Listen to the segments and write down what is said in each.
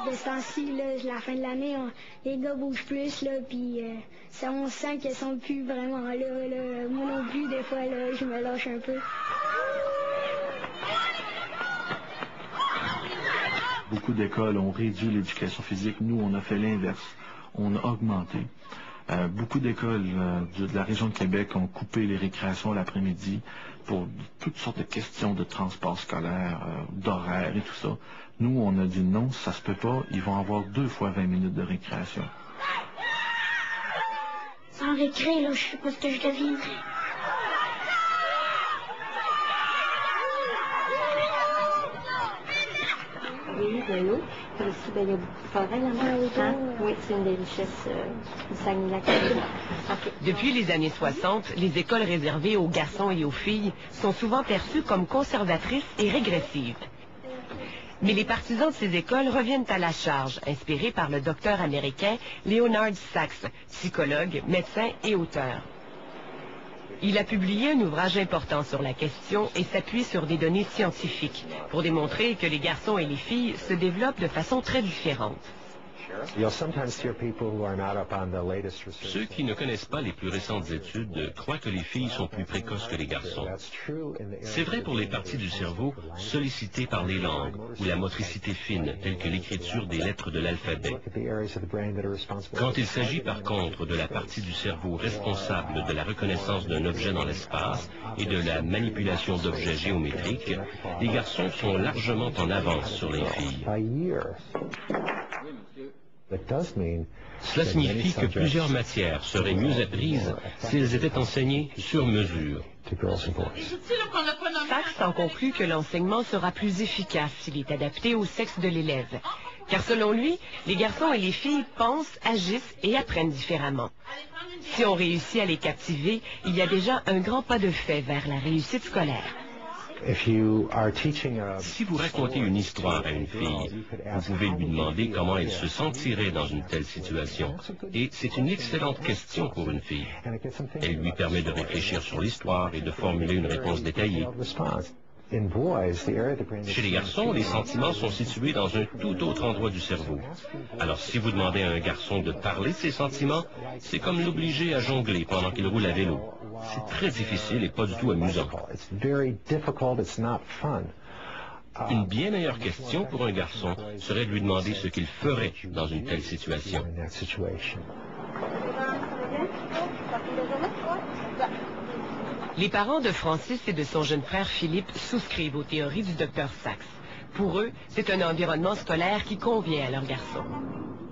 De ce temps-ci, la fin de l'année, les gars bougent plus, là, puis on sent qu'ils sont plus vraiment là. Moi non plus, des fois, là, je me lâche un peu. Beaucoup d'écoles ont réduit l'éducation physique. Nous, on a fait l'inverse. On a augmenté. Beaucoup d'écoles de la région de Québec ont coupé les récréations l'après-midi pour toutes sortes de questions de transport scolaire, d'horaire et tout ça. Nous, on a dit non, ça se peut pas. Ils vont avoir 2 fois 20 minutes de récréation. Sans récré, là, je sais pas ce que je deviendrai. Oui, de l'eau. Ici, il y a beaucoup de forêts là-bas. Oui, c'est une des richesses du Saguenay-Lac-Saint-Jean. Depuis les années 60, les écoles réservées aux garçons et aux filles sont souvent perçues comme conservatrices et régressives. Mais les partisans de ces écoles reviennent à la charge, inspirés par le docteur américain Leonard Sax, psychologue, médecin et auteur. Il a publié un ouvrage important sur la question et s'appuie sur des données scientifiques pour démontrer que les garçons et les filles se développent de façon très différente. Ceux qui ne connaissent pas les plus récentes études croient que les filles sont plus précoces que les garçons. C'est vrai pour les parties du cerveau sollicitées par les langues ou la motricité fine, telle que l'écriture des lettres de l'alphabet. Quand il s'agit par contre de la partie du cerveau responsable de la reconnaissance d'un objet dans l'espace et de la manipulation d'objets géométriques, les garçons sont largement en avance sur les filles. Cela signifie que plusieurs matières seraient mieux apprises si elles étaient enseignées sur mesure. Sachs en conclut que l'enseignement sera plus efficace s'il est adapté au sexe de l'élève. Car selon lui, les garçons et les filles pensent, agissent et apprennent différemment. Si on réussit à les captiver, il y a déjà un grand pas de fait vers la réussite scolaire. Si vous racontez une histoire à une fille, vous pouvez lui demander comment elle se sentirait dans une telle situation. Et c'est une excellente question pour une fille. Elle lui permet de réfléchir sur l'histoire et de formuler une réponse détaillée. Chez les garçons, les sentiments sont situés dans un tout autre endroit du cerveau. Alors si vous demandez à un garçon de parler de ses sentiments, c'est comme l'obliger à jongler pendant qu'il roule à vélo. C'est très difficile et pas du tout amusant. Une bien meilleure question pour un garçon serait de lui demander ce qu'il ferait dans une telle situation. Les parents de Francis et de son jeune frère Philippe souscrivent aux théories du docteur Sax. Pour eux, c'est un environnement scolaire qui convient à leur garçon.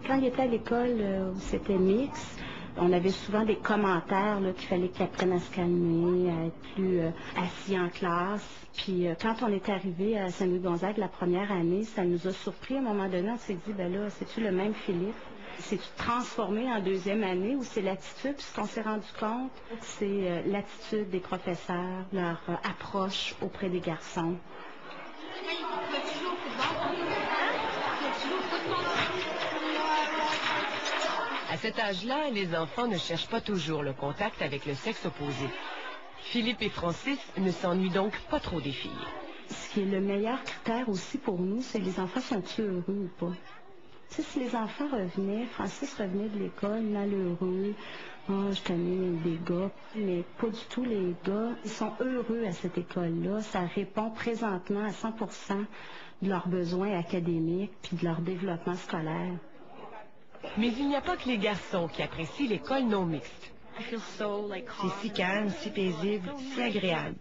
Quand il était à l'école où c'était mixte, on avait souvent des commentaires qu'il fallait qu'il apprenne à se calmer, à être plus assis en classe. Puis quand on est arrivé à Saint-Louis-Gonzague la première année, ça nous a surpris. À un moment donné, on s'est dit, ben là, c'est-tu le même Philippe? C'est-tu transformé en deuxième année ou c'est l'attitude? Puis ce qu'on s'est rendu compte, c'est l'attitude des professeurs, leur approche auprès des garçons. À cet âge-là, les enfants ne cherchent pas toujours le contact avec le sexe opposé. Philippe et Francis ne s'ennuient donc pas trop des filles. Ce qui est le meilleur critère aussi pour nous, c'est les enfants sont-ils heureux ou pas. Tu sais, si les enfants revenaient, Francis revenait de l'école malheureux, je connais des gars, mais pas du tout les gars. Ils sont heureux à cette école-là. Ça répond présentement à 100% de leurs besoins académiques puis de leur développement scolaire. Mais il n'y a pas que les garçons qui apprécient l'école non mixte. C'est si calme, si paisible, si agréable.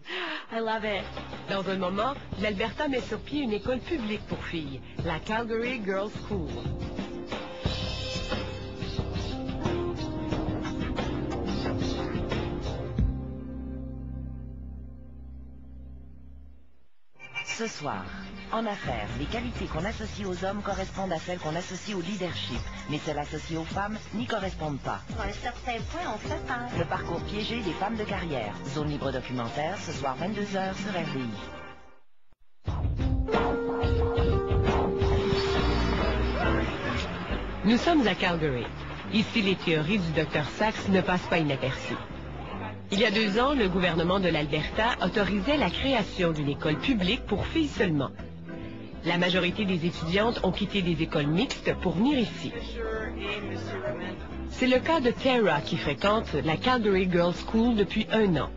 Dans un moment, l'Alberta met sur pied une école publique pour filles, la Calgary Girls School. Ce soir, en affaires, les qualités qu'on associe aux hommes correspondent à celles qu'on associe au leadership, mais celles associées aux femmes n'y correspondent pas. À un certain point, on fait peur. Le parcours piégé des femmes de carrière. Zone libre documentaire, ce soir 22h sur RDI. Nous sommes à Calgary. Ici, les théories du Dr Sax ne passent pas inaperçues. Il y a 2 ans, le gouvernement de l'Alberta autorisait la création d'une école publique pour filles seulement. La majorité des étudiantes ont quitté des écoles mixtes pour venir ici. C'est le cas de Tara qui fréquente la Calgary Girls School depuis 1 an.